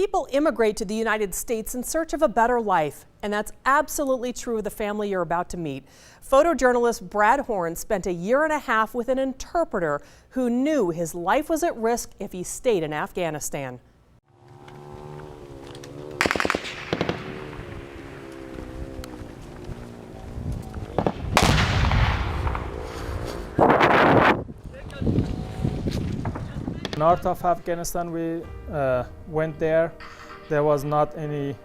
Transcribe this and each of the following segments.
people immigrate to the United States in search of a better life, and that's absolutely true of the family you're about to meet. Photojournalist Brad Horn spent a year and a half with an interpreter who knew his life was at risk if he stayed in Afghanistan. North of Afghanistan, we went there. There was not any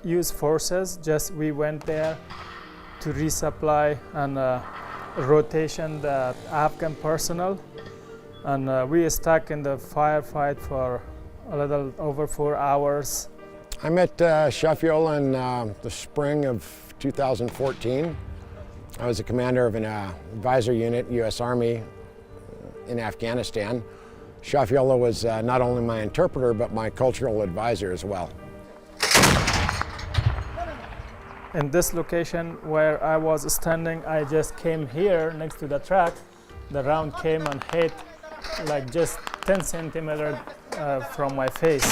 US forces, just we went there to resupply and rotation the Afghan personnel. And we stuck in the firefight for a little over 4 hours. I met Shafiola in the spring of 2014. I was a commander of an advisor unit, US Army, in Afghanistan. Shafiola was not only my interpreter, but my cultural advisor as well. In this location where I was standing, I just came here next to the truck. The round came and hit like just 10 centimeters from my face.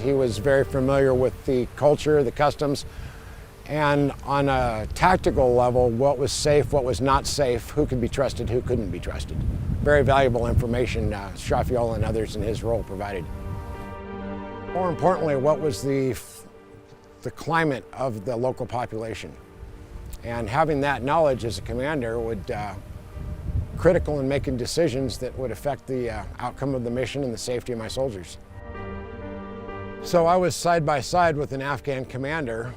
He was very familiar with the culture, the customs, and on a tactical level, what was safe, what was not safe, who could be trusted, who couldn't be trusted. Very valuable information Shafiola and others in his role provided. More importantly, what was the climate of the local population. And having that knowledge as a commander would critical in making decisions that would affect the outcome of the mission and the safety of my soldiers. So I was side by side with an Afghan commander,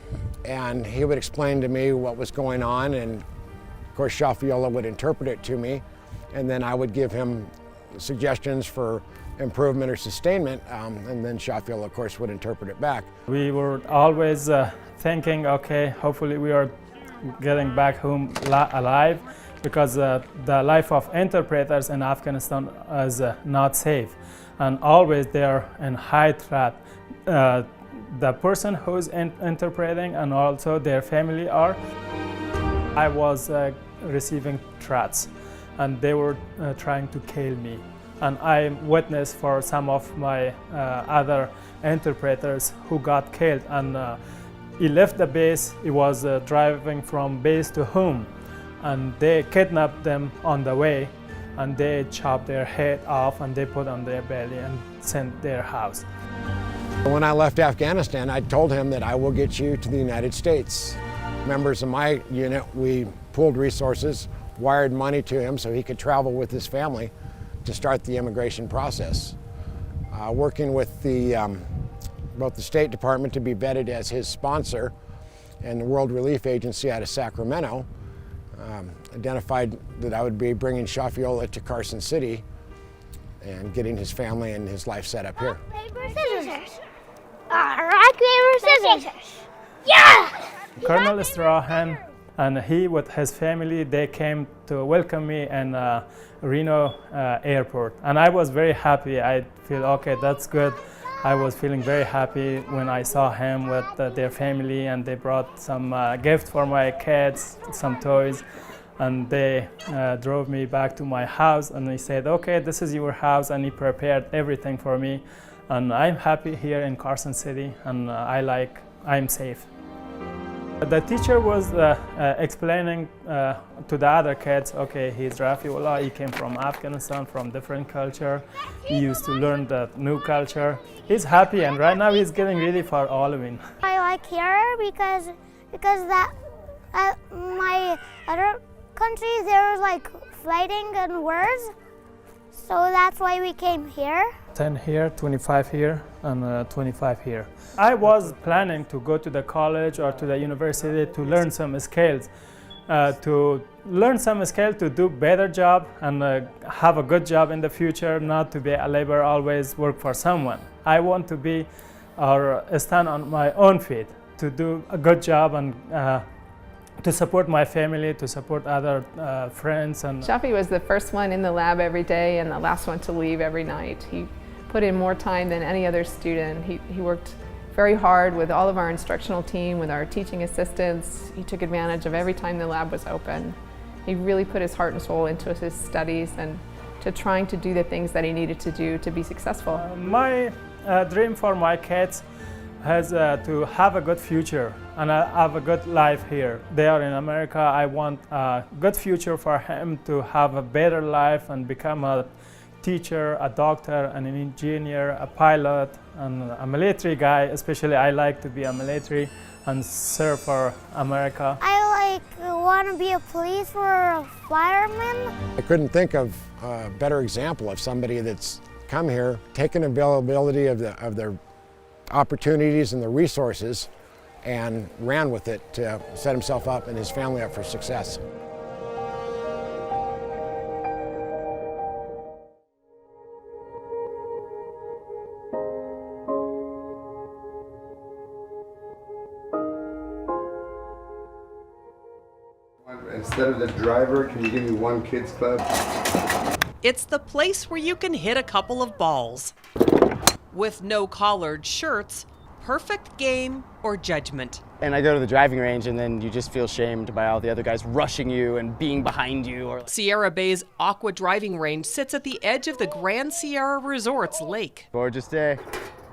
and he would explain to me what was going on, and of course Shafiola would interpret it to me, and then I would give him suggestions for improvement or sustainment, and then Shafiola of course would interpret it back. We were always thinking, okay, hopefully we are getting back home alive, because the life of interpreters in Afghanistan is not safe, and always they are in high threat. The person who's interpreting and also their family are. I was receiving threats, and they were trying to kill me. And I witnessed for some of my other interpreters who got killed. And he left the base. He was driving from base to home, and they kidnapped them on the way, and they chopped their head off and they put on their belly and sent their house. When I left Afghanistan, I told him that I will get you to the United States. Members of my unit, we pooled resources, wired money to him so he could travel with his family to start the immigration process. Working with both the State Department to be vetted as his sponsor and the World Relief Agency out of Sacramento, identified that I would be bringing Shafiola to Carson City and getting his family and his life set up here. Paper, scissors. Rock, paper, scissors. Yeah! Colonel Strahan and he with his family, they came to welcome me in Reno airport. And I was very happy. I feel, okay, that's good. I was feeling very happy when I saw him with their family, and they brought some gifts for my kids, some toys. And they drove me back to my house, and they said, okay, this is your house, and he prepared everything for me. And I'm happy here in Carson City, and I'm safe. The teacher was explaining to the other kids, okay, he's Raffiullah, he came from Afghanistan, from different culture. He used to learn the new culture. He's happy, and right now he's getting ready for Halloween. I like here because that my other country, there was like fighting and wars, so that's why we came here. 10 here, 25 here, and 25 here. I was planning to go to the college or to the university to learn some skills, to do better job and have a good job in the future, not to be a laborer, always work for someone. I want to be or stand on my own feet, to do a good job and to support my family, to support other friends. And Shafi was the first one in the lab every day and the last one to leave every night. He put in more time than any other student. He worked very hard with all of our instructional team, with our teaching assistants. He took advantage of every time the lab was open. He really put his heart and soul into his studies, and to trying to do the things that he needed to do to be successful. My dream for my kids is to have a good future and have a good life here. They are in America. I want a good future for him to have a better life and become a teacher, a doctor, an engineer, a pilot, and a military guy. Especially I like to be a military and serve for America. I want to be a police or a fireman. I couldn't think of a better example of somebody that's come here, taken availability of their opportunities and the resources, and ran with it to set himself up and his family up for success. Instead of the driver, can you give me one kids club? It's the place where you can hit a couple of balls. With no collared shirts, perfect game or judgment. And I go to the driving range and then you just feel shamed by all the other guys rushing you and being behind you. Or Sierra Bay's Aqua Driving Range sits at the edge of the Grand Sierra Resort's lake. gorgeous day.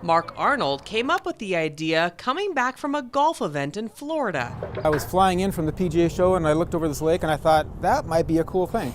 Mark Arnold came up with the idea coming back from a golf event in Florida. I was flying in from the PGA show and I looked over this lake and I thought that might be a cool thing.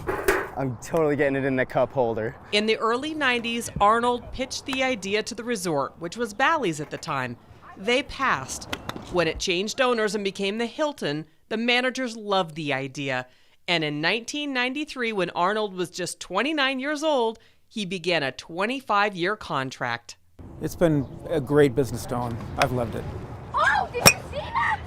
I'm totally getting it in the cup holder. In the early 90s, Arnold pitched the idea to the resort, which was Bally's at the time. They passed. When it changed owners and became the Hilton, the managers loved the idea. And in 1993, when Arnold was just 29 years old, he began a 25-year contract. It's been a great business to own. I've loved it. Oh, did you see that?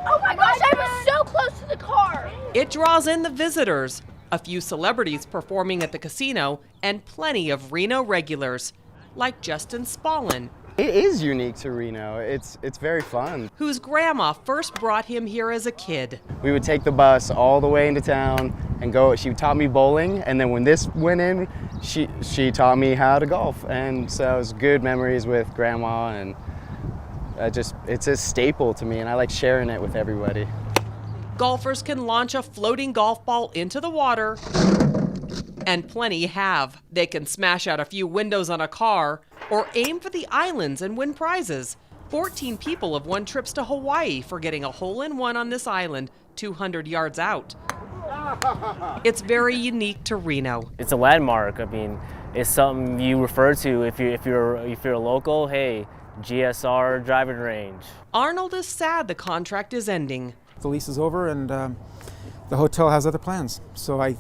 Oh my gosh, I was so close to the car. It draws in the visitors, a few celebrities performing at the casino, and plenty of Reno regulars, like Justin Spallin, It is unique to Reno. It's very fun. whose grandma first brought him here as a kid. We would take the bus all the way into town and go. She taught me bowling, and then when this went in, she taught me how to golf. And so it was good memories with grandma, and it's a staple to me, and I like sharing it with everybody. Golfers can launch a floating golf ball into the water, and plenty have. They can smash out a few windows on a car or aim for the islands and win prizes. 14 people have won trips to Hawaii for getting a hole-in-one on this island 200 yards out. It's very unique to Reno. It's a landmark. I mean, it's something you refer to if you're a local. Hey, GSR driving range. Arnold is sad the contract is ending. The lease is over and the hotel has other plans. So I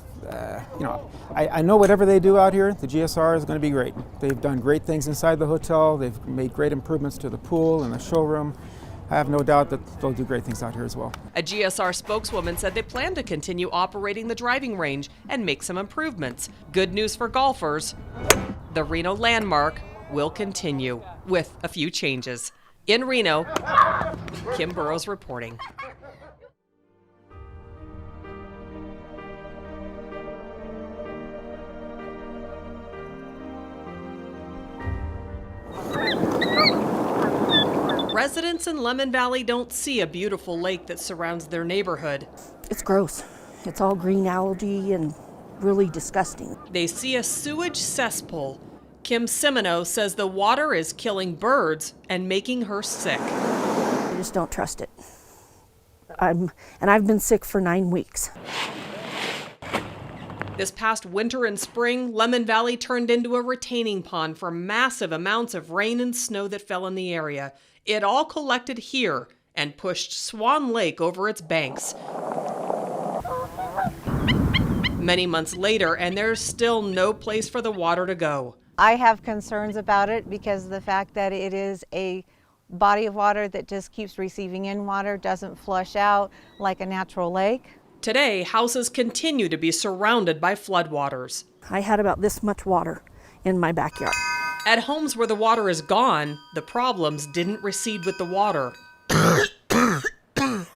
know whatever they do out here, the GSR is going to be great. They've done great things inside the hotel. They've made great improvements to the pool and the showroom. I have no doubt that they'll do great things out here as well. A GSR spokeswoman said they plan to continue operating the driving range and make some improvements. Good news for golfers. The Reno landmark will continue with a few changes. In Reno, Kim Burrows reporting. Residents in Lemon Valley don't see a beautiful lake that surrounds their neighborhood. It's gross. It's all green algae and really disgusting. They see a sewage cesspool. Kim Semino says the water is killing birds and making her sick. I just don't trust it. I've been sick for 9 weeks. This past winter and spring, Lemon Valley turned into a retaining pond for massive amounts of rain and snow that fell in the area. It all collected here and pushed Swan Lake over its banks. Many months later, and there's still no place for the water to go. I have concerns about it because of the fact that it is a body of water that just keeps receiving in water, doesn't flush out like a natural lake. Today, houses continue to be surrounded by floodwaters. I had about this much water in my backyard. At homes where the water is gone, the problems didn't recede with the water.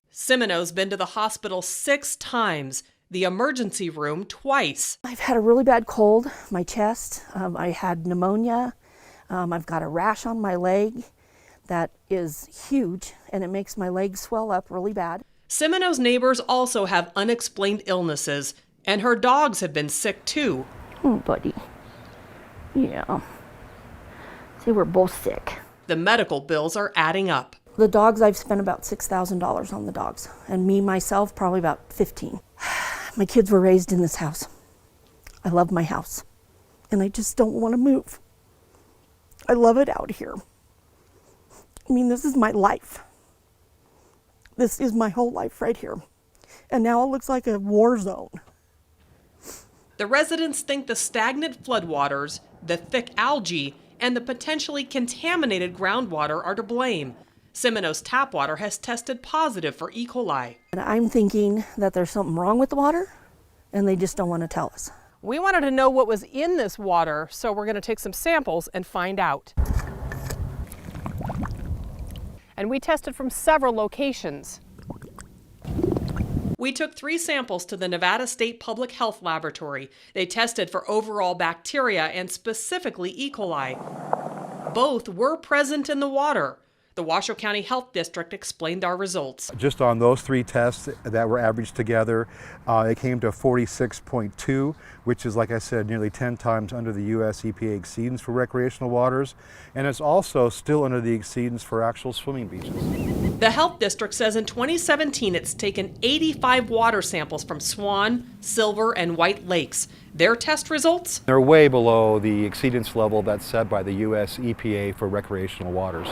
Semino's been to the hospital 6 times, the emergency room twice. I've had a really bad cold, my chest. I had pneumonia. I've got a rash on my leg that is huge, and it makes my legs swell up really bad. Semino's neighbors also have unexplained illnesses, and her dogs have been sick too. Oh, buddy. Yeah. See, we're both sick. The medical bills are adding up. The dogs, I've spent about $6,000 on the dogs. And me, myself, probably about 15. My kids were raised in this house. I love my house. And I just don't want to move. I love it out here. I mean, this is my life. This is my whole life right here. And now it looks like a war zone. The residents think the stagnant floodwaters, the thick algae, and the potentially contaminated groundwater are to blame. Semino's tap water has tested positive for E. coli. And I'm thinking that there's something wrong with the water, and they just don't want to tell us. We wanted to know what was in this water, so we're going to take some samples and find out. And we tested from several locations. We took 3 samples to the Nevada State Public Health Laboratory. They tested for overall bacteria and specifically E. coli. Both were present in the water. The Washoe County Health District explained our results. Just on those 3 tests that were averaged together, it came to 46.2, which is, like I said, nearly 10 times under the U.S. EPA exceedance for recreational waters, and it's also still under the exceedance for actual swimming beaches. The Health District says in 2017 it's taken 85 water samples from Swan, Silver, and White Lakes. Their test results? They're way below the exceedance level that's set by the U.S. EPA for recreational waters.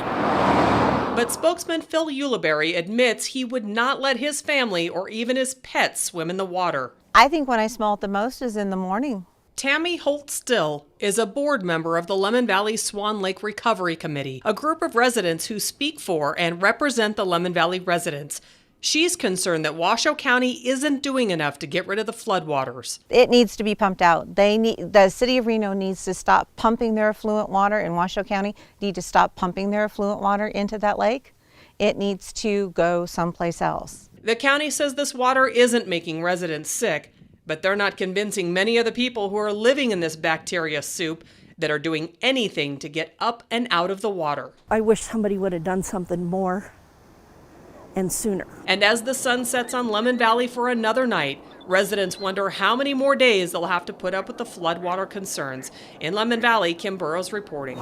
But spokesman Phil Ulibarri admits he would not let his family or even his pets swim in the water. I think when I smell it the most is in the morning. Tammy Holt Still is a board member of the Lemon Valley Swan Lake Recovery Committee, a group of residents who speak for and represent the Lemon Valley residents. She's concerned that Washoe County isn't doing enough to get rid of the floodwaters. It needs to be pumped out. The city of Reno needs to stop pumping their effluent water, and Washoe County need to stop pumping their effluent water into that lake. It needs to go someplace else. The county says this water isn't making residents sick, but they're not convincing many of the people who are living in this bacteria soup that are doing anything to get up and out of the water. I wish somebody would have done something more and sooner. And as the sun sets on Lemon Valley for another night, residents wonder how many more days they'll have to put up with the floodwater concerns. In Lemon Valley, Kim Burrows reporting.